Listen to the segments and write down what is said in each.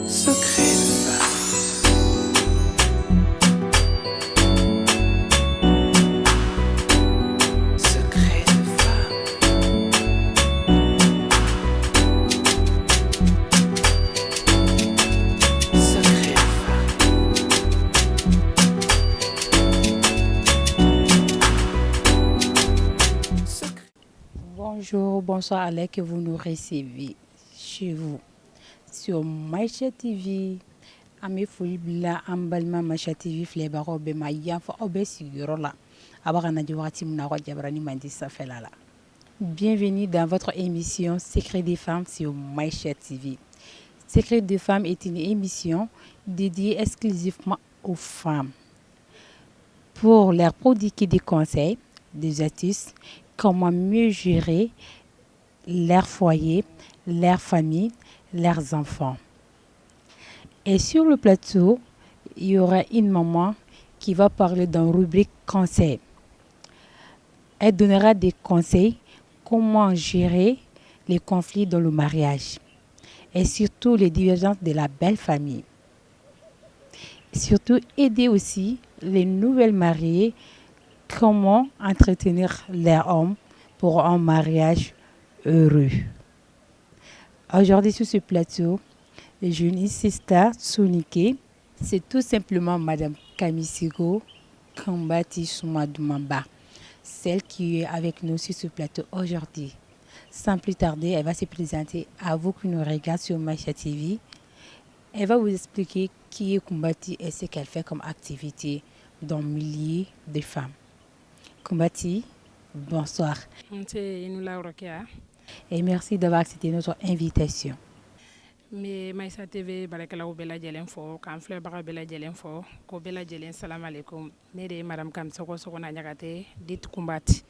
Secret de femme. Secret de femme. Secret de femme. Secret. Bonjour, bonsoir à l'aide que vous nous recevez chez vous sur Maïcha TV. Ame foli bila an balima Maïcha TV filɛbagaw bɛɛ ma yan fɔ aw bɛ sigiyɔrɔ la a b'a ka na di wagati min na aw ka jabarani man di sanfɛla la. Bienvenue dans votre émission Secret des femmes sur Maïcha TV. Secret des femmes est une émission dédiée exclusivement aux femmes pour leur prodiguer des conseils, des astuces, comment mieux gérer leur foyer, leur famille, leurs enfants. Et sur le plateau, il y aura une maman qui va parler dans rubrique conseils. Elle donnera des conseils comment gérer les conflits dans le mariage et surtout les divergences de la belle famille. Surtout aider aussi les nouvelles mariées comment entretenir leur homme pour un mariage heureux. Aujourd'hui sur ce plateau, je insiste à Sonike, c'est tout simplement Madame Kamisigo Kambati Soumadoumamba, celle qui est avec nous sur ce plateau aujourd'hui. Sans plus tarder, elle va se présenter à vous qui nous regardez sur Maïcha TV. Elle va vous expliquer qui est Kambati et ce qu'elle fait comme activité dans le milieu des femmes. Kambati, bonsoir. Et merci d'avoir accepté notre invitation. Mais Maïcha TV barakalaw bɛɛ lajɛlen fo k'an filɛbaga bɛɛ lajɛlen fo ko bɛɛ lajɛlen salamalekum ne de ye madame Kamisogo Sogona Ɲagate dit Kumbati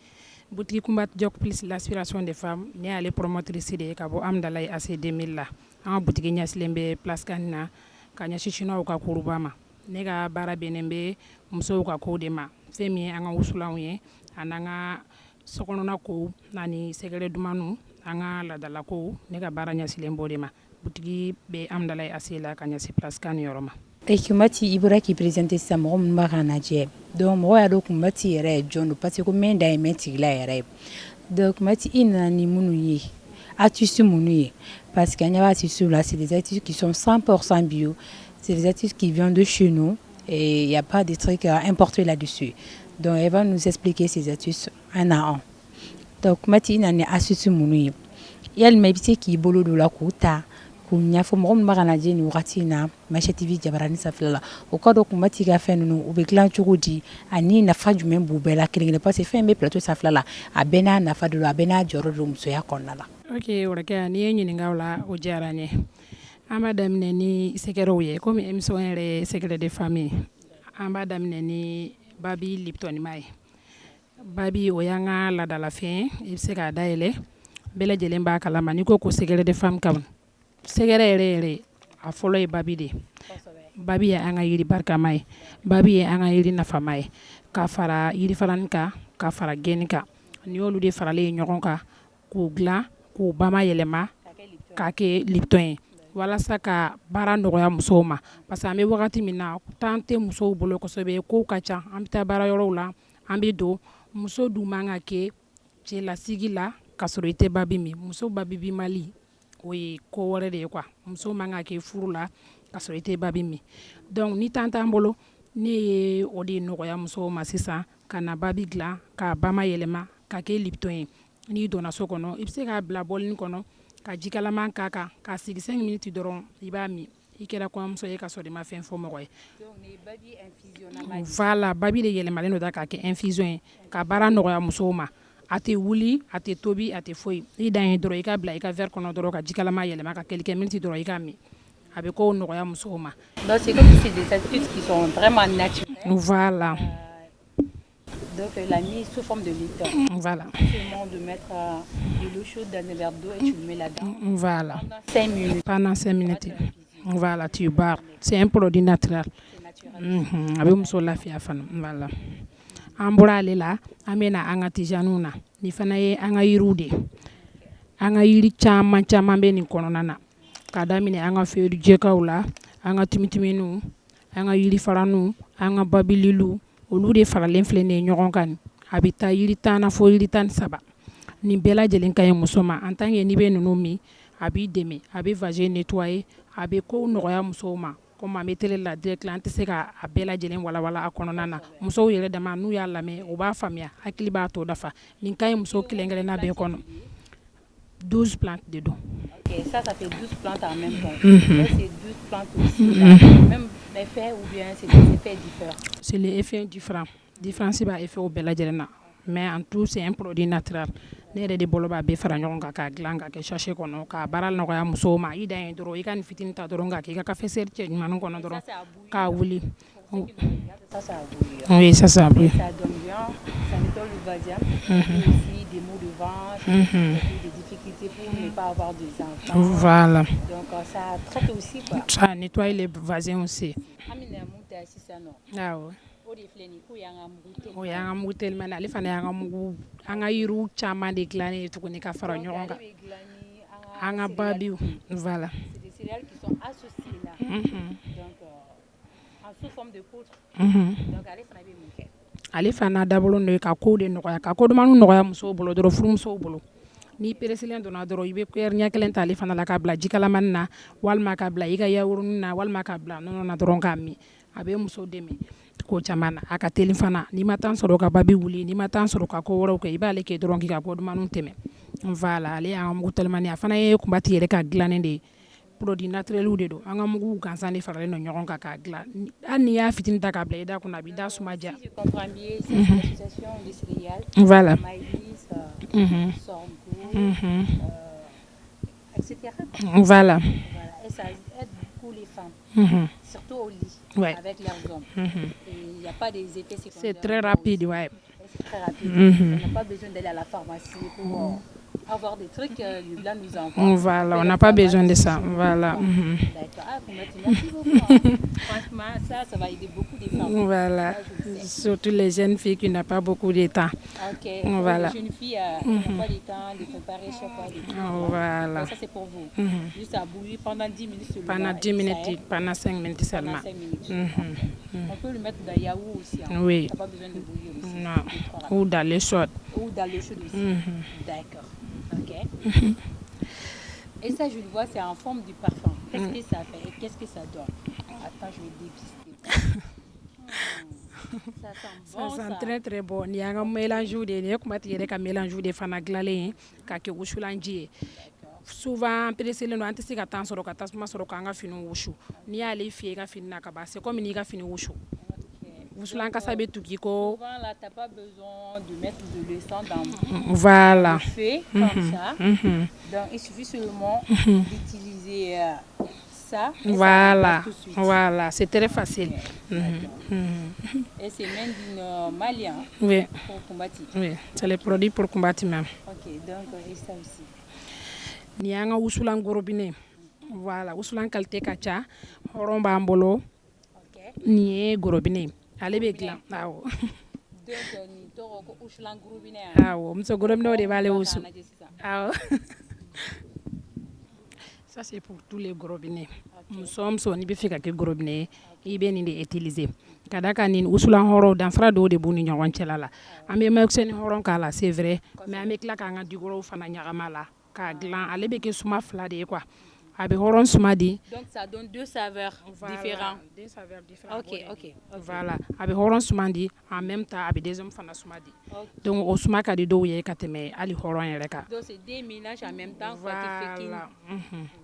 boutique Kumbati Job plus l'aspiration des femmes ne y'ale promotrice de ye ka bɔ Amdalaye AC 2000 la an ka boutique ɲɛsilen bɛ place 4 na ka ɲɛsin chinois ka kuruba ma ne ka baara bɛnnen bɛ musow ka kow de ma fɛn min ye an ka wusulanw ye an'an ka sokɔnɔna kow ani sɛgɛrɛ dumaniw an ka ladala kow ne ka baara ɲɛsilen b'o de ma boutique be Amdalaye AC la ka ɲɛsi place 4 yɔrɔ ma. Kumati i bɔra k'i présenter sisan mɔgɔ minnu b'a ka lajɛ donc mɔgɔ y'a dɔn Kumati yɛrɛ ye jɔn don parce que ko mɛn da ye mɛn tigila yɛrɛ ye donc Kumati i nana ni minnu ye artistes minnu ye parce que an ɲɛ b'a artistes la c'est des artistes qui sont 100% bio, c'est des artistes qui viennent de chez nous et il n'y a pas de trucs à importer là-dessus, donc elle va nous expliquer ces artistes un à un. Donc Kumati i nana ni artistes minnu ye yalima i bɛ se k'i bolo don la k'u ta k'u ɲɛfɔ mɔgɔ minnu b'a ka lajɛ nin wagati in na Maïcha TV jabarani sanfɛla la o ka dɔn Kumati ka fɛn ninnu u bɛ dilan cogo di ani nafa jumɛn b'u bɛɛ la kelen-kelen parce que fɛn bɛ plateau sanfɛla la a bɛɛ n'a nafa de don a bɛɛ n'a jɔyɔrɔ don musoya kɔnɔna la. Ok Orakɛ n'i ye ɲininka o la o diyara n ye an b'a daminɛ ni sɛgɛrɛw ye komi émission yɛrɛ ye secret de femme ye an b'a daminɛ ni Babi Liptonima ye Babi o y'an ka ladalafɛn i bɛ se k'a dayɛlɛ bɛɛ lajɛlen b'a kalama n'i ko ko secret de femme kan sɛgɛrɛ yɛrɛ a fɔlɔ ye Babi de ye Babi ye an ka yiri barikama ye Babi ye an ka yiri nafama ye ka fara yirifaranin kan ka fara geni kan ni y'olu de faralen ye ɲɔgɔn kan k'u dilan k'u bamayɛlɛma k'a kɛ Lipton ye walasa ka baara nɔgɔya musow ma parce que an bɛ wagati min na temps tɛ musow bolo kosɛbɛ kow ka ca an bɛ taa baarayɔrɔw la an bɛ don muso dun man ka kɛ cɛlasigi la ka sɔrɔ i tɛ Babi min muso Babi bi mali o ye ko wɛrɛ de ye quoi muso man ka kɛ furu la ka sɔrɔ i tɛ Babi min donc ni temps t'an bolo ne ye o de nɔgɔya musow ma sisan ka na Babi dilan k'a bamayɛlɛma ka kɛ Lipton ye n'i donna so kɔnɔ i bɛ se k'a bila bɔlini kɔnɔ ka jikalaman k'a kan k'a sigi 5 minutes dɔrɔn i b'a min i kɛra kɔɲɔmuso ye ka sɔrɔ i ma fɛn fɔ mɔgɔ ye voilà Babi de yɛlɛmalen don k'a kɛ infusion ye ka baara nɔgɔya musow ma a tɛ wuli a tɛ tobi a tɛ foyi i dan ye dɔrɔn i ka bila i ka verre kɔnɔ dɔrɔn ka jikalaman yɛlɛma ka quelques minutes dɔrɔn i k'a min a bɛ kow nɔgɔya musow ma. Donc c'est comme si c'est des astuces qui sont vraiment naturelles. Voilà. Donc la mise sous forme de Lipton. Voilà. Seulement de mettre de l'eau chaude dans un verre d'eau et tu le mets là-dedans. Voilà. Pendant 5 minutes. Pendant 5 minutes. Voilà, tu barres. C'est un produit naturel. A bɛ muso lafiya fana. Voilà. An bɔra ale la an bɛ na an ka tisaninw na nin fana ye an ka yiriw de ye an ka yiri caman caman bɛ nin kɔnɔna na k'a daminɛ an ka feere jɛkaw la an ka timitiminiw an ka yirifaraniw an ka babililu olu de faralen filɛ nin ye ɲɔgɔn kan a bɛ taa yiri 10 na fo yiri 13 nin bɛɛ lajɛlen ka ɲi muso ma en tant que n'i bɛ ninnu min a b'i dɛmɛ a bɛ vagin nettoyer a bɛ kow nɔgɔya musow ma comme an bɛ télé la direct la an tɛ se ka a bɛɛ lajɛlen walawala a kɔnɔna na musow yɛrɛ dama n'u y'a lamɛn u b'a faamuya hakili b'a tɔ dafa nin ka ɲi muso kelen kelenna bɛɛ kɔnɔ 12 plantes de don. Ok, ça fait 12 plantes en même temps. Mais c'est 12 plantes aussi, là, même effet ou bien c'est des effets différents? C'est les effets différents. Différence b'a effet au bɛɛ lajɛlen na. Mais en tout c'est un produit naturel. Ne yɛrɛ de bolo b'a bɛɛ fara ɲɔgɔn kan k'a dilan ka kɛ sachet kɔnɔ k'a baara nɔgɔya musow ma i dan ye dɔrɔn i ka nin fitinin ta dɔrɔn k'a kɛ i ka cafetière cɛɲumanin kɔnɔ dɔrɔn k'a wuli. Ça, ça a bouilli. Oui, ça a bouilli. Ça donne bien, ça nettoie le vagin, et aussi des maux de ventre, et puis des difficultés pour ne pas avoir des enfants. Voilà. Donc ça traite aussi quoi. Ça nettoie les vagins aussi. Amina Mouta Sissano. Ah ouais. O de filɛ nin ye ko y'an ka mugu teliman. O y'an ka mugu teliman ale fana y'an ka mugu an ka yiriw caman de dilannen ye tuguni ka fara ɲɔgɔn kan. An ka babiw. Voilà. C'est des céréales qui sont associées là. Donc en sous forme de poudre. Donc ale fana bɛ mun kɛ? Ale fana dabɔlen don ka kow de nɔgɔya ka kodɔnniw nɔgɔya musow bolo dɔrɔn furumusow bolo ni peresilen donna dɔrɔn i bɛ cuillère ɲɛ kelen ta ale fana la k'a bila jikalamani na walima k'a bila i ka yawurunin na walima k'a bila nɔnɔ na dɔrɔn k'a min a bɛ muso dɛmɛ ko caman na a ka teli fana n'i ma temps sɔrɔ ka babi wuli n'i ma temps sɔrɔ ka ko wɛrɛw kɛ i b'ale kɛ dɔrɔn k'i ka kodɔnniw tɛmɛ voilà ale y'an ka mugu telimani a fana ye kunbati yɛrɛ ka dilannen de ye produit naturel de don an ka mugu gansan de faralen don ɲɔgɔn kan k'a dilan hali n'i y'a fitinin ta k'a bila i da kunna a b'i da suma ja. Si je comprends bien, c'est une association de céréales. Voilà. Maïs, sorgho, etc. Voilà. Voilà. Et ça aide beaucoup les femmes, surtout au lit, avec leurs hommes. Et il n'y a pas des effets secondaires. C'est très rapide, ouais. C'est très rapide. On n'a pas besoin d'aller à la pharmacie pour avoir des trucs le blanc nous envoie. Voilà, on n'a pas besoin de ça. Voilà. D'accord. Ah, merci beaucoup. Franchement, ça va aider beaucoup de femmes. Voilà. Surtout les jeunes filles qui n'ont pas beaucoup de temps. Ok. Voilà. Les jeunes filles qui n'ont pas de temps de préparer chaque fois. Voilà. Donc, ça, c'est pour vous. Juste à bouillir pendant 10 minutes seulement. Pendant 10 minutes, pendant 5 minutes seulement. Pendant 5 minutes. On peut le mettre dans le yaourt aussi. Hein. Oui. Tu n'as pas besoin de bouillir aussi. Non. Ou dans le chaud. Ou dans le chaud aussi. D'accord. Ok. Et ça, je le vois, c'est en forme du parfum. Qu'est-ce que ça fait et qu'est-ce que ça donne? Attends, je vais déguster. Ça sent bon, ça sent très très bon. Ni an ka mélange de ni kuma ti yɛrɛ ka mélange de fana dilanlen ka kɛ wusulanji ye. Souvent peresilen don an tɛ se ka temps sɔrɔ ka tasuma sɔrɔ k'an ka finiw wusu. N'i y'ale fiyɛ i ka fini na ka ban c'est comme n'i ka fini wusu. Wusulan kasa bɛ tugu ko. Souvent là, t'as pas besoin de mettre de l'essence dans voilà. le feu comme ça. Donc il suffit seulement d'utiliser ça. Voilà, ça tout de suite. Voilà, c'est très facile. Et c'est même d'une malien oui. pour combattre. Oui, c'est le produit pour combattre même. Ok, donc et ça aussi. Ni an ka wusulan gorobinɛ voilà wusulan qualité ka ca hɔrɔn b'an bolo nin ye gorobinɛ ale bɛ dilan awɔ. awɔ muso gorobinɛw de b'ale wusu awɔ. Ça c'est pour tous les gorobinets. Muso n'i bɛ fɛ ka kɛ gorobinɛ ye i bɛ nin de utiliser ka da kan nin wusulan hɔrɔnw danfara dɔw de b'u ni ɲɔgɔn cɛla la an bɛ mɛkisɛni hɔrɔn k'a la c'est vrai mais an bɛ tila k'an ka dugukɔrɔw fana ɲagama la k'a dilan ale bɛ kɛ suma fila de ye quoi a bɛ hɔrɔn suma di. Donc ça donne deux saveurs différentes. Deux saveurs différentes. Ok. Voilà a bɛ hɔrɔn suma di en même temps a bɛ deuxième fana suma di. Donc o suma ka di dɔw ye ka tɛmɛ hali hɔrɔn yɛrɛ kan. Donc c'est deux mélanges en même temps. Voilà.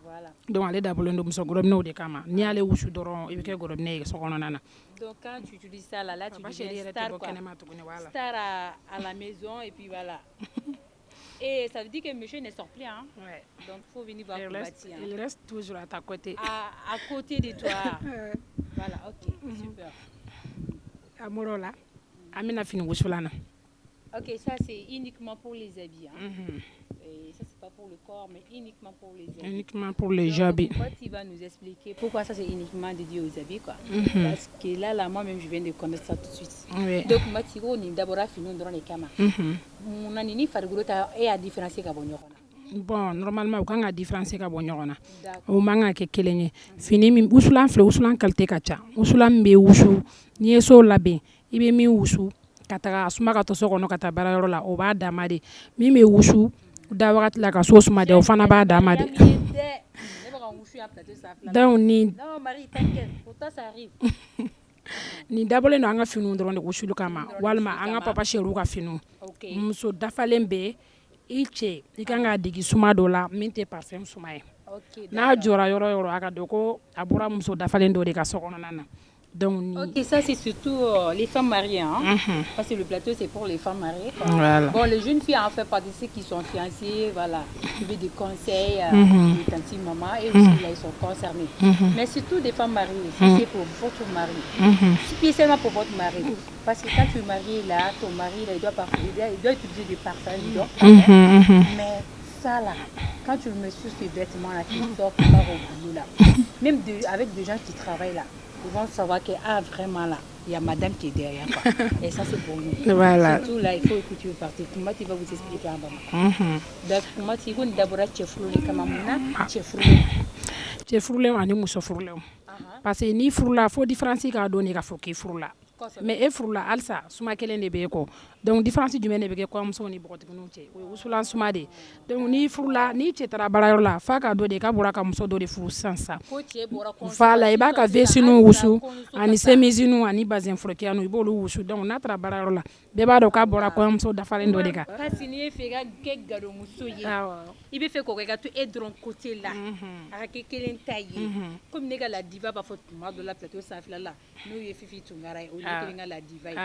Voilà. Donc ale dabɔlen don muso gorobinɛw de kama n'i y'ale wusu dɔrɔn i bɛ kɛ gorobinɛ ye so kɔnɔna na. Donc quand tu utilises ça là tu deviens star quoi. Star à la maison et puis voilà. Et ça veut dire que monsieur ne sort plus, hein? Ouais. Donc il faut venir voir Kombati. Il reste toujours à ta côté. À côté de toi. Voilà, ok, super. Amoro là, Amina fini wusulana. Ok, ça c'est uniquement pour les habits. Hein? Et ça c'est pas pour le corps, mais uniquement pour les habits. Uniquement pour les habits. Tu vas nous expliquer pourquoi ça c'est uniquement dédié aux habits, quoi. Parce que là, moi-même, je viens de connaître ça tout de suite. Oui. Donc, on est d'abord fini dans les camas. On a une fargoulota et à différencier Kabonyorona. bon normalement u kan ka différence ka bɔ ɲɔgɔn na o man ka kɛ kelen ye fini min wusulan filɛ wusulan qualité ka ca wusulan min bɛ wusu n'i ye so labɛn i bɛ min wusu ka taga a suma ka to so kɔnɔ ka taa baarayɔrɔ la o b'a dama de min bɛ wusu da wagati la ka so suma de o fana b'a dama de donc nin dabɔlen don an ka finiw dɔrɔn de wusuli kama walima an ka papa sɛriw ka finiw muso dafalen bɛ i cɛ i kan k'a degi suma dɔ la min tɛ parfum suma ye n'a jɔra yɔrɔ o yɔrɔ a ka dɔn ko a bɔra muso dafalen dɔ de ka so kɔnɔna na. Donc, ok, ça c'est surtout les femmes mariées, hein? Parce que le plateau c'est pour les femmes mariées. Voilà. Bon, les jeunes filles en fait partie de ceux qui sont fiancées, voilà, qui veulent des conseils, des tantes maman, et aussi là ils sont concernés. Mais surtout des femmes mariées, c'est pour votre mari, spécialement pour votre mari. Parce que quand tu es marié là, ton mari là, il doit utiliser des parfums, mais ça là, quand tu le mets sur ces vêtements là, qui sortent par au boulot là, même avec des gens qui travaillent là, ils vont savoir que vraiment là, il y a madame qui est derrière quoi. Et ça c'est pour nous. Voilà. Surtout là, il faut écouter le parti. Comment tu vas vous expliquer en bas. Donc comment tu vas d'abord chefrouler comme amuna, chefrouler ani muso furule. Parce que ni furula faut différencier ka donner ka fo ki furula. Mais e furula alsa suma kelen de be ko. Donc différence jumɛn de be kɛ kɔmuso ni bɔgɔtigininw cɛ o ye wusulan suma de. Donc ni furula ni cɛ taara baarayɔrɔ la f'a ka dɔ de ka bɔra ka muso dɔ de furu sisan. Voilà i b'a ka vesinu wusu ani semisinu ani bazin forokiyanu i b'olu wusu. Donc n'a taara baarayɔrɔ la bɛɛ b'a dɔn k'a bɔra kɔmuso dafalen dɔ de kan. Parce que n'i ye fɛ ka kɛ gadomuso ye i bɛ fɛ k'o kɛ ka to e dɔrɔn côté la a ka kɛ kelen ta ye comme ne ka la diva b'a fɔ tuma dɔ la plateau sanfɛla la n'o ye Fifi Tunkara ye o ye kelen ka la diva ye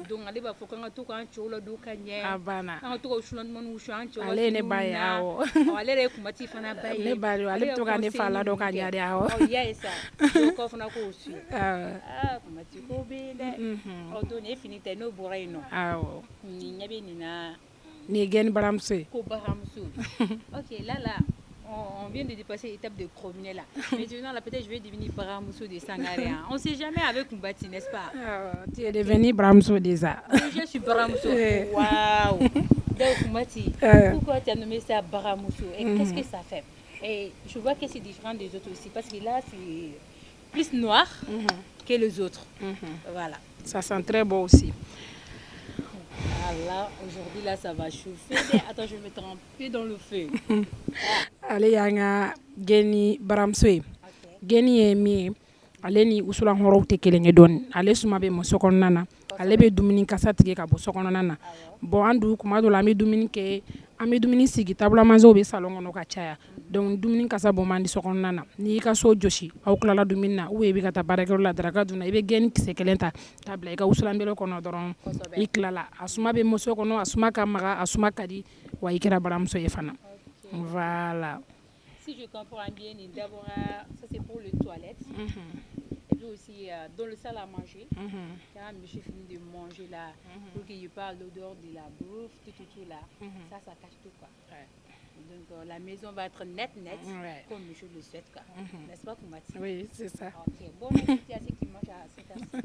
donc ale b'a fɔ k'an ka to k'an cɛw ladon ka ɲɛ an ka to ka wusulan dumanw wusu an cɛw ale ye ne ba ye awɔ ale yɛrɛ ye kumati fana ba ye ne ba don ale bɛ to ka ne fa ladon ka ɲɛ de awɔ i y'a ye sa kɔ fana k'o su kumati ko bɛ yen dɛ donc nin ye fini ta n'o bɔra yen nɔ awɔ nin ɲɛ bɛ nin na ni ye gɛni baramuso ye ko baramuso ok là on vient de dépasser l'étape de Crominet là. Maintenant, là, peut-être je vais devenir Baramuso de Sangaré. On ne sait jamais avec Mbati, n'est-ce pas? Tu es devenu Baramuso déjà. Je suis Baramuso. Waouh! Donc, Mbati, pourquoi tu as nommé ça Baramuso? Et qu'est-ce que ça fait? Et je vois que c'est différent des autres aussi. Parce que là, c'est plus noir que les autres. Voilà. Ça sent très beau aussi. Là, aujourd'hui, là, ça va chauffer. Attends, je vais me tremper dans le feu. Ale y'an geni baramuso ye geni ye min ye ale ni usulan hɔrɔw tɛ kelen ye dɔɔni ale suma bɛ mɔ sokɔnɔna na ale bɛ dumuni kasa tigɛ ka bɔ sokɔnɔna na bon an dun kuma dɔ la an bɛ dumuni kɛ an bɛ dumuni sigi tabulamanzew bɛ salon kɔnɔ ka caya donc dumuni kasa bɔ man di sokɔnɔna na n'i y'i ka so jɔsi aw tilala dumuni na ou bien i bɛ ka taa baarakɛyɔrɔ la daraka dun na i bɛ geni kisɛ kelen ta k'a bila i ka wusulanbele kɔnɔ dɔrɔn i tilala a suma bɛ mɔ so kɔnɔ a suma ka maga a suma ka di wa i kɛra baramuso ye fana. Voilà. Si je comprends bien, d'abord, ça c'est pour les toilettes. Et puis aussi dans le salle à manger. Quand je finis de manger là, pour qu'il n'y ait pas l'odeur de la bouffe, tout là. Ça cache tout quoi. Donc la maison va être nette, comme je le souhaite quoi. N'est-ce pas, Koumati? Oui, c'est ça. Ok, bon, merci à ceux qui mangent à cette heure.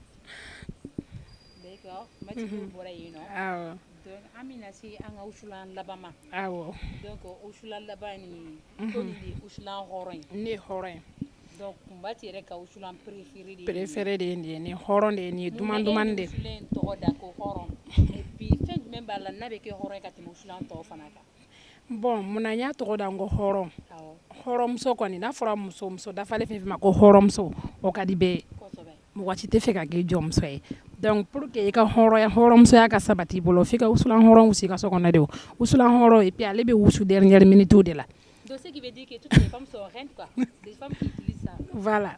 D'accord, Koumati, vous voyez, non? Ah ouais. Donc, Amina, c'est un Ushulan Labama. Ah ouais. Donc, Ushulan Labani, comme il dit, Ushulan Horin. Ni Horin. Donc, Koumati est un Ushulan préféré. Préféré de ni Horon de ni Duman de. Ushulan Torodako Horon. Et puis, fait même la nave que Horin quand il Ushulan Tofanaka. Bon, mon anya toroda ngo Horon. Horon so koni na fora muso da fale fe ma ko Horon so o kadibe. Mugati te fe ka ge jom so e. Donc pour que i ka hɔrɔmusoya ka sabati bolo f'i ka wusulan hɔrɔn wusi ka so kɔnɔ de o wusulan hɔrɔn et puis ale bɛ wusu dernière minute de la. Donc ce qui veut dire que toutes les femmes sont reines quoi. Des femmes qui utilisent ça. Voilà.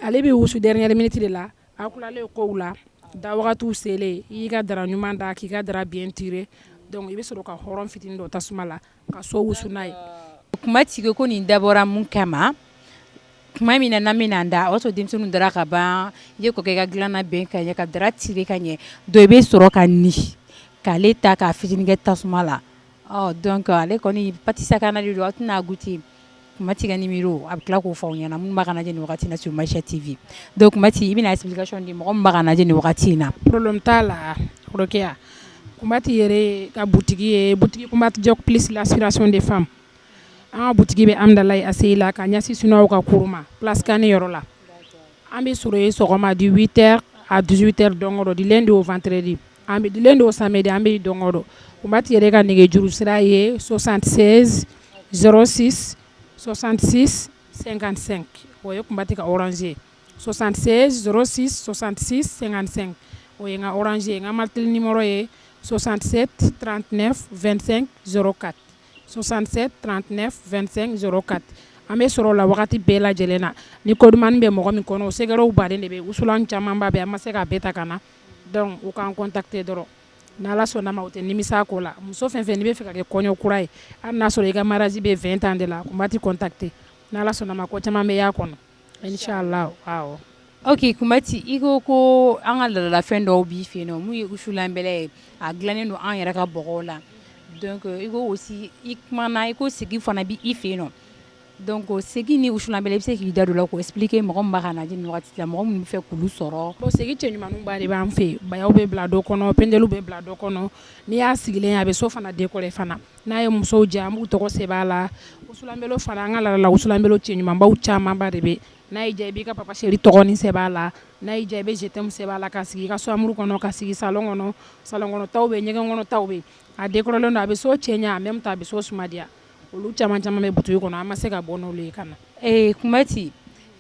Ale bɛ wusu dernière minute de la a kulalen kow la da wagatiw selen i y'i ka dara ɲuman da k'i ka dara bien tiré donc i bɛ sɔrɔ ka hɔrɔn fitinin dɔ tasuma la ka so wusu n'a ye. Kuma tigɛ ko nin dabɔra mun kama. Kuma min na min da o sɔrɔ denmisɛnninw dara ka ban i ye kɔ kɛ ka dilanna bɛn ka ɲɛ ka dara tire ka ɲɛ donc i bɛ sɔrɔ ka ni k'ale ta k'a fitinin kɛ tasuma la donc ale kɔni patisakana de don aw tɛna goûter Koumati ka numéro a bɛ tila k'o fɔ aw ɲɛna minnu b'a ka lajɛ nin wagati in na sur Maïcha TV donc Koumati i bɛna explication di mɔgɔ min b'a ka lajɛ nin wagati in na. Problème t'a la Rokia Kumbati yɛrɛ ka butigi ye butigi Kumbati Jok plus l'aspiration des femmes. An ka butigi bɛ Amdalaye ACI la ka ɲɛsin Sinoa ka cours ma place Kane yɔrɔ la. An bɛ sɔrɔ yen sɔgɔma du 8h à 18h don o don du lundi au vendredi. An bɛ du lundi au samedi an bɛ don o don. Kumbati yɛrɛ ka nɛgɛjuru sira ye 76 06 66 55. O ye Kumbati ka orange ye 76 06 66 55. O ye n ka orange ye. N ka Martel numéro ye 67 39 25 04 67 39 25 04. An bɛ sɔrɔ o la wagati bɛɛ lajɛlen na ni ko dumani bɛ mɔgɔ min kɔnɔ o sɛgɛrɛw baden de bɛ wusulan camanba bɛ an ma se ka bɛɛ ta ka na donc u k'an contacter dɔrɔn n'Ala sɔnna ma u tɛ nimisa ko la muso fɛn fɛn n'i bɛ fɛ ka kɛ kɔɲɔ kura ye hali n'a sɔrɔ i ka mariage bɛ 20 ans de la Kumbati contacter n'Ala sɔnna ma ko caman bɛ y'a kɔnɔ inchallah awɔ. Ok Kumbati i ko an ka ladalafɛn dɔw b'i fɛ yen nɔ mun ye wusulanbɛlɛ ye a dilannen don an yɛrɛ ka bɔgɔw la donc i ko aussi i kumana i ko sigi fana b'i fɛ yen nɔ donc segi ni wusulanbɛlɛ i bɛ se k'i da don la k'o expliquer mɔgɔ min b'a ka lajɛ nin wagati la mɔgɔ minnu bɛ fɛ k'olu sɔrɔ. Bon segi cɛ ɲumaninba de b'an fɛ yen bayaw bɛ bila dɔ kɔnɔ pendeliw bɛ bila dɔ kɔnɔ n'i y'a sigilen a bɛ so fana décorer fana n'a ye musow diya an b'u tɔgɔ sɛbɛn a la wusulanbɛlɛ fana an ka ladala wusulanbɛlɛ cɛ ɲumanbaw camanba de bɛ n'a y'i diya i b'i ka papa chéri tɔgɔ ni sɛbɛn a la n'a y'i diya i bɛ je t'aime sɛbɛn a la ka sigi i ka chambre kɔnɔ ka sigi salon kɔnɔ salon kɔnɔ taw bɛ ɲɛgɛn kɔnɔ taw bɛ a décorerlen don a bɛ so cɛ ɲɛ en même temps a bɛ so suma diya olu caman bɛ butigi kɔnɔ an ma se ka bɔ n'olu ye ka na. Kumbati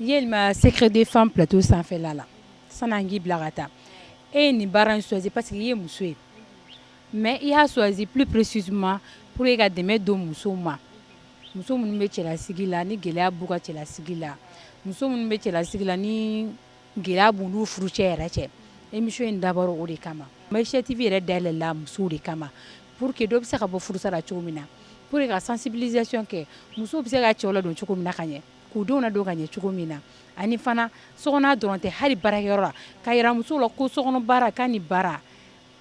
yelima secret des femmes plateau sanfɛla la san'an k'i bila ka taa e ye nin baara in choisi parce que i ye muso ye mais i y'a choisi plus précisément pour que ka dɛmɛ don musow ma muso minnu bɛ cɛlasigi la ni gɛlɛya b'u ka cɛlasigi la muso minnu bɛ cɛlasigi la ni gɛlɛya b'u n'u furucɛ yɛrɛ cɛ émission in dabɔra o de kama Maïcha TV yɛrɛ dayɛlɛla musow de kama pour que dɔ bɛ se ka bɔ furusa la cogo min na pour que ka sensibilisation kɛ musow bɛ se ka cɛw ladon cogo min na ka ɲɛ k'u denw ladon ka ɲɛ cogo min na ani fana sokɔnɔ dɔrɔn tɛ hali baarakɛyɔrɔ la ka yira musow la ko sokɔnɔ baara k'a ni baara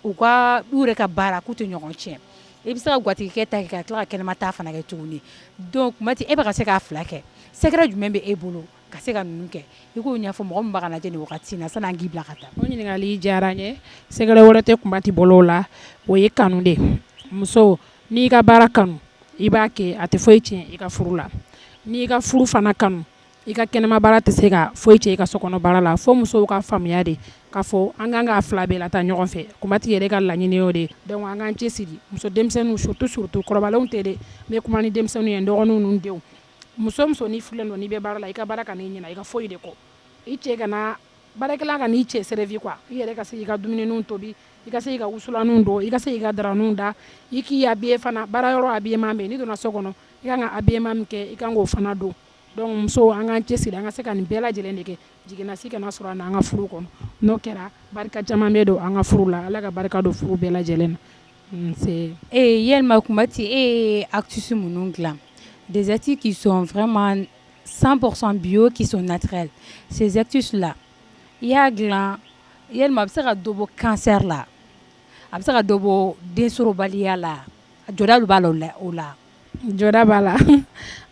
u yɛrɛ ka baara k'u tɛ ɲɔgɔn tiɲɛ i bɛ se ka gwatigikɛ ta kɛ ka tila ka kɛnɛma ta fana kɛ tuguni donc Kumbati e bɛ ka se k'a fila kɛ secret jumɛn bɛ e bolo ka se ka ninnu kɛ i k'o ɲɛfɔ mɔgɔ min b'a ka lajɛ nin wagati in na san'an k'i bila ka taa. O ɲininkali diyara n ye secret wɛrɛ tɛ Kumbati bolo o la o ye kanu de muso n'i ka baara kanu i b'a kɛ a tɛ foyi tiɲɛ i ka furu la n'i ka furu fana kanu i ka kɛnɛma baara tɛ se ka foyi tiɲɛ i ka sokɔnɔ baara la fo musow ka faamuya de k'a fɔ an kan ka fila bɛɛ la taa ɲɔgɔn fɛ Kumbati yɛrɛ ka laɲini y'o de donc an k'an cɛsiri muso denmisɛnninw surtout kɔrɔbalenw tɛ dɛ n bɛ kuma ni denmisɛnninw ye n dɔgɔninw ni n denw muso n'i furulen don n'i bɛ baara la i ka baara ka n'i ɲɛna i ka foyi de kɔ i cɛ ka na baarakɛla ka n'i cɛ servir quoi i yɛrɛ ka se k'i ka dumunininw tobi i ka se k'i ka wusulaninw don i ka se k'i ka daraninw da i k'i habiller fana baara yɔrɔ habillement bɛ yen n'i donna so kɔnɔ i kan ka habillement min kɛ i kan k'o fana don donc musow an k'an cɛsiri an ka se ka nin bɛɛ lajɛlen de kɛ jiginnasi kana sɔrɔ an na an ka furu kɔnɔ n'o kɛra barika caman bɛ don an ka furu la Ala ka barika don furu bɛɛ lajɛlen na. Yalima Kumbati e ye actus minnu dilan des actus qui sont vraiment 100% bio qui sont naturels ces actus là i y'a dilan yalima a bɛ se ka dɔ bɔ cancer la a bɛ se ka dɔ bɔ densɔrɔbaliya la jɔda b'a la o la. Jɔda b'a la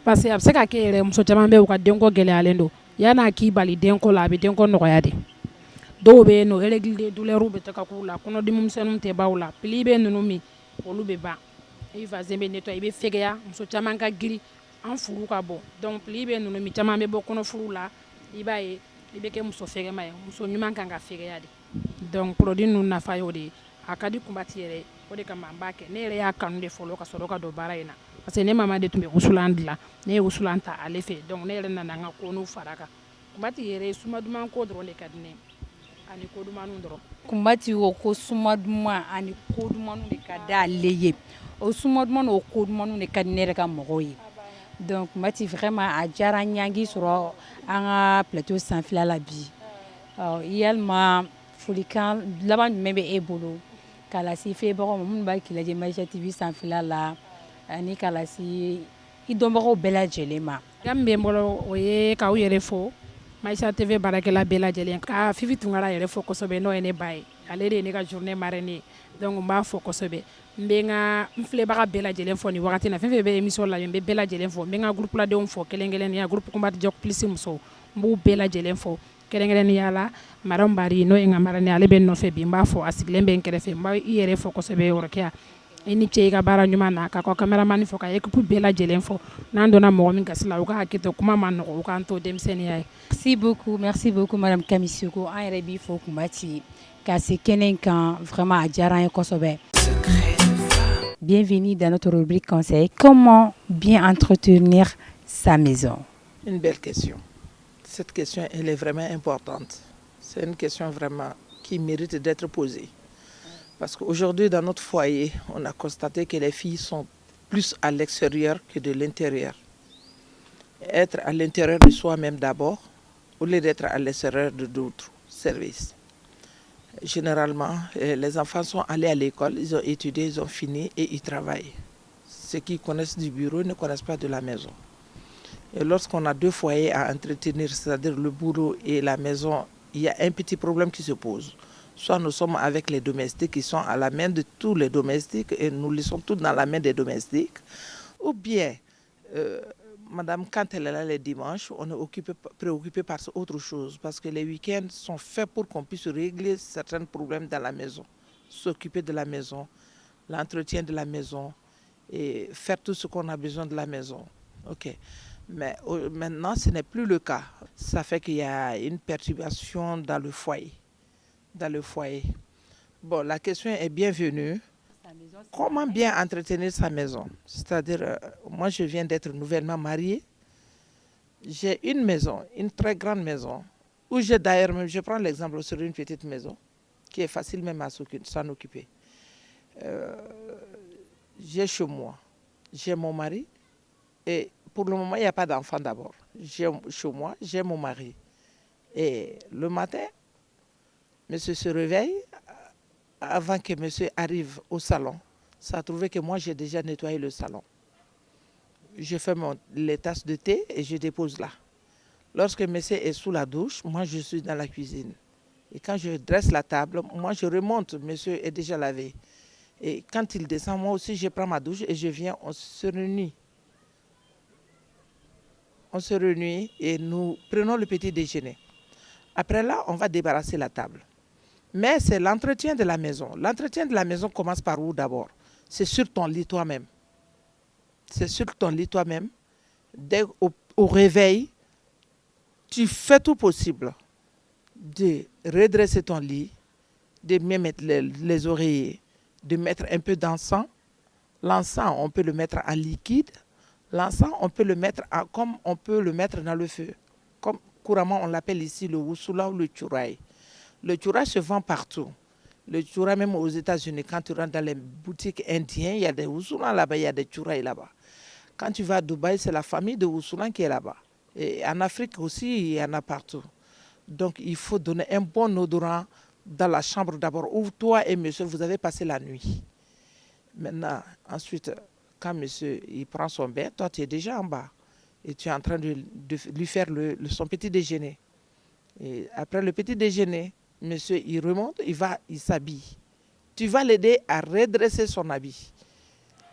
parce que a bɛ se ka kɛ yɛrɛ muso caman bɛ u ka denko gɛlɛyalen don yan'a k'i bali denko la a bɛ denko nɔgɔya de dɔw bɛ yen nɔ règle douleur bɛ taga k'u la kɔnɔdimimisɛnninw tɛ baw la pili bɛ ninnu min olu bɛ ban i vazin bɛ nettoyer i bɛ fɛgɛya muso caman ka girin an furu ka bɔ donc pili bɛ ninnu min caman bɛ bɔ kɔnɔfuru la i b'a ye i bɛ kɛ muso fɛgɛma ye muso ɲuman kan ka fɛgɛya de donc produit ninnu nafa y'o de ye a ka di Kumbati yɛrɛ o de kama an b'a kɛ ne yɛrɛ y'a kanu de fɔlɔ ka sɔrɔ ka don baara in na parce que ne mama de tun bɛ wusulan dilan ne ye wusulan ta ale fɛ donc ne yɛrɛ nana an ka koninw fara kan Kumbati yɛrɛ suma duman ko dɔrɔn de ka di ne ani ko dumanw dɔrɔn. Kumbati ko suma duman ani ko dumanw de ka di ale ye o suma duman n'o ko dumanw de ka di ne yɛrɛ ka mɔgɔw ye donc Kumbati vraiment a diyara n ye an k'i sɔrɔ an ka plateau sanfɛla la bi yalima folikan laban jumɛn bɛ e bolo k'a lase filɛbagaw ma minnu b'a k'i lajɛ Maïcha TV sanfɛla la ani k'a lase i dɔnbagaw bɛɛ lajɛlen ma. Kan min bɛ n bolo o ye k'aw yɛrɛ fo Maïcha TV baarakɛla bɛɛ lajɛlen ka Fifi Tunkara yɛrɛ fo kosɛbɛ n'o ye ne ba ye ale de ye ne ka journée marraine ye donc n b'a fɔ kosɛbɛ n bɛ n filɛbaga bɛɛ lajɛlen fɔ nin wagati na fɛn fɛn bɛ émission la n bɛ bɛɛ lajɛlen fɔ n bɛ n ka groupe ladenw fɔ kelen kelen ni ya groupe Kumbati Jok plus musow n b'u bɛɛ lajɛlen fɔ kɛrɛnkɛrɛnnenya la madame Bari n'o ye n ka marraine ye ale bɛ n nɔfɛ bi n b'a fɔ a sigilen bɛ n kɛrɛfɛ n b'a i yɛrɛ fɔ kosɛbɛ Rokiya i ni ce i ka baara ɲuman na k'a ka caméraman fɔ ka équipe bɛɛ lajɛlen fɔ n'an donna mɔgɔ min gasi la u ka hakɛ to kuma ma nɔgɔ u k'an to denmisɛnninya ye. Merci beaucoup madame Kamisoko an yɛrɛ b'i fo kunba ci ka se kɛnɛ in kan vraiment a diyara an ye kosɛbɛ. Bienvenue dans notre rubrique conseil. Comment bien entretenir sa maison? Une belle question. Cette question, elle est vraiment importante. C'est une question vraiment qui mérite d'être posée. Parce qu'aujourd'hui, dans notre foyer, on a constaté que les filles sont plus à l'extérieur que de l'intérieur. Être à l'intérieur de soi-même d'abord, au lieu d'être à l'extérieur de d'autres services. Généralement, les enfants sont allés à l'école, ils ont étudié, ils ont fini et ils travaillent. Ceux qui connaissent du bureau ne connaissent pas de la maison. Et lorsqu'on a deux foyers à entretenir, c'est-à-dire le bureau et la maison, il y a un petit problème qui se pose. Soit nous sommes avec les domestiques qui sont à la main de tous les domestiques et nous laissons tous dans la main des domestiques. Ou bien, madame, quand elle est là les dimanches, on est préoccupé par autre chose. Parce que les week-ends sont faits pour qu'on puisse régler certains problèmes dans la maison. S'occuper de la maison, l'entretien de la maison et faire tout ce qu'on a besoin de la maison. Ok. Mais maintenant, ce n'est plus le cas. Ça fait qu'il y a une perturbation dans le foyer. Bon, la question est bienvenue. Comment bien entretenir sa maison? C'est-à-dire, moi je viens d'être nouvellement mariée. J'ai une maison, une très grande maison, où j'ai d'ailleurs, je prends l'exemple sur une petite maison, qui est facile même à s'en occuper. J'ai chez moi, j'ai mon mari, et pour le moment il n'y a pas d'enfant d'abord. Chez moi, j'ai mon mari. Et le matin, monsieur se réveille, avant que monsieur arrive au salon, ça a trouvé que moi j'ai déjà nettoyé le salon. Je fais les tasses de thé et je dépose là. Lorsque monsieur est sous la douche, moi je suis dans la cuisine. Et quand je dresse la table, moi je remonte, monsieur est déjà lavé. Et quand il descend, moi aussi je prends ma douche et je viens, on se réunit. On se réunit et nous prenons le petit déjeuner. Après là, on va débarrasser la table. Mais c'est l'entretien de la maison. L'entretien de la maison commence par où d'abord? C'est sur ton lit toi-même. C'est sur ton lit toi-même. Dès au réveil, tu fais tout possible de redresser ton lit, de bien mettre les oreillers, de mettre un peu d'encens. L'encens, on peut le mettre en liquide. L'encens, on peut le mettre comme on peut le mettre dans le feu. Comme couramment on l'appelle ici le wusula ou le tchouraï. Le tchoura se vend partout. Le tchoura, même aux États-Unis, quand tu rentres dans les boutiques indiennes, il y a des wusula là-bas, il y a des tchouraï là-bas. Quand tu vas à Dubaï, c'est la famille de wusula qui est là-bas. Et en Afrique aussi, il y en a partout. Donc, il faut donner un bon odorant dans la chambre d'abord, où toi et monsieur, vous avez passé la nuit. Maintenant, ensuite, quand monsieur il prend son bain, toi, tu es déjà en bas. Et tu es en train de lui faire son petit déjeuner. Et après le petit déjeuner, monsieur, il remonte, il s'habille. Tu vas l'aider à redresser son habit.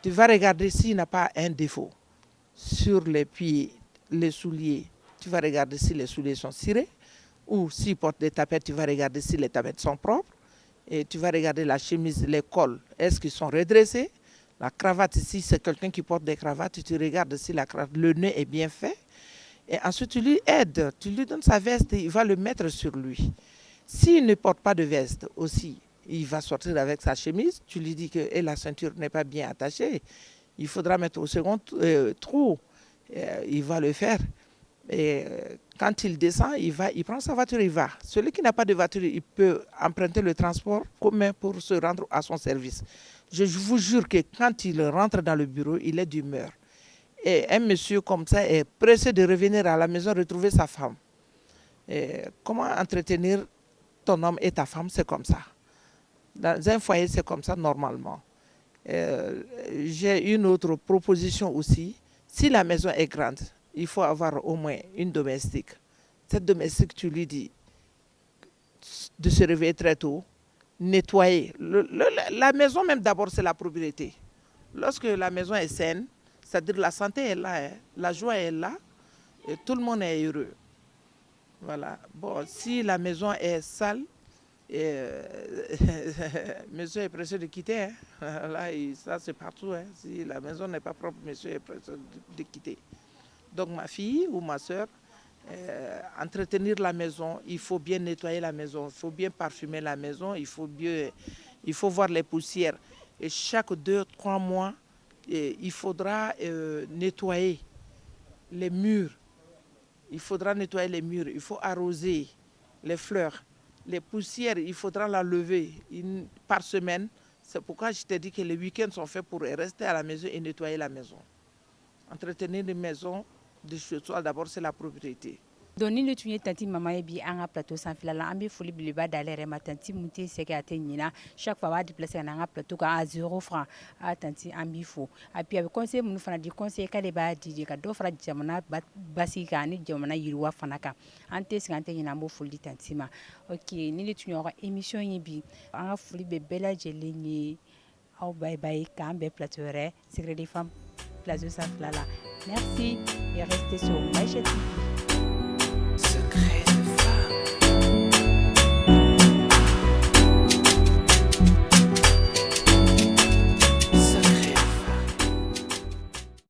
Tu vas regarder s'il n'a pas un défaut sur les pieds, les souliers. Tu vas regarder si les souliers sont cirés. Ou s'il porte des tapettes, tu vas regarder si les tapettes sont propres. Et tu vas regarder la chemise, les cols, est-ce qu'ils sont redressés? La cravate, si c'est quelqu'un qui porte des cravates, tu regardes si le nœud est bien fait. Et ensuite, tu lui aides, tu lui donnes sa veste et il va le mettre sur lui. S'il ne porte pas de veste aussi, il va sortir avec sa chemise. Tu lui dis que la ceinture n'est pas bien attachée. Il faudra mettre au second trou. Il va le faire. Et quand il descend, il prend sa voiture, il va. Celui qui n'a pas de voiture, il peut emprunter le transport commun pour se rendre à son service. Je vous jure que quand il rentre dans le bureau, il est d'humeur. Et un monsieur comme ça est pressé de revenir à la maison retrouver sa femme. Et comment entretenir ton homme et ta femme? C'est comme ça. Dans un foyer, c'est comme ça normalement. J'ai une autre proposition aussi. Si la maison est grande, il faut avoir au moins une domestique. Cette domestique, tu lui dis de se réveiller très tôt, nettoyer. La maison même d'abord, c'est la propriété. Lorsque la maison est saine, c'est-à-dire la santé est là, hein, la joie est là, et tout le monde est heureux. Voilà. Bon, si la maison est sale, monsieur est pressé de quitter. Hein. Là, ça c'est partout. Hein. Si la maison n'est pas propre, monsieur est pressé de quitter. Donc ma fille ou ma soeur, entretenir la maison, il faut bien nettoyer la maison, il faut bien parfumer la maison, il faut voir les poussières. Et chaque 2-3 mois, il faudra nettoyer les murs. Il faudra nettoyer les murs, il faut arroser les fleurs. Les poussières, il faudra la lever par semaine. C'est pourquoi je t'ai dit que les week-ends sont faits pour rester à la maison et nettoyer la maison. Entretenir une maison, de chez soi, d'abord, c'est la propriété. Donc ni ne tun ye tanti mama ye bi an ka plateau sanfɛla la an bɛ foli beleba d'ale yɛrɛ ma tanti mun tɛ sɛgɛ a tɛ ɲina chaque fois a b'a déplacer ka na an ka plateau kan à 0 franc tanti an b'i fo et puis a bɛ conseil minnu fana di conseil k'ale b'a di de ka dɔ fara jamana basigi kan ani jamana yiriwa fana kan an tɛ sigi an tɛ ɲina an b'o foli di tanti ma ok ni de tun y'aw ka émission ye bi an ka foli bɛ bɛɛ lajɛlen ye aw bye bye k'an bɛn plateau wɛrɛ Secret des femmes plateau sanfɛla la merci et restez sur Maïcha TV.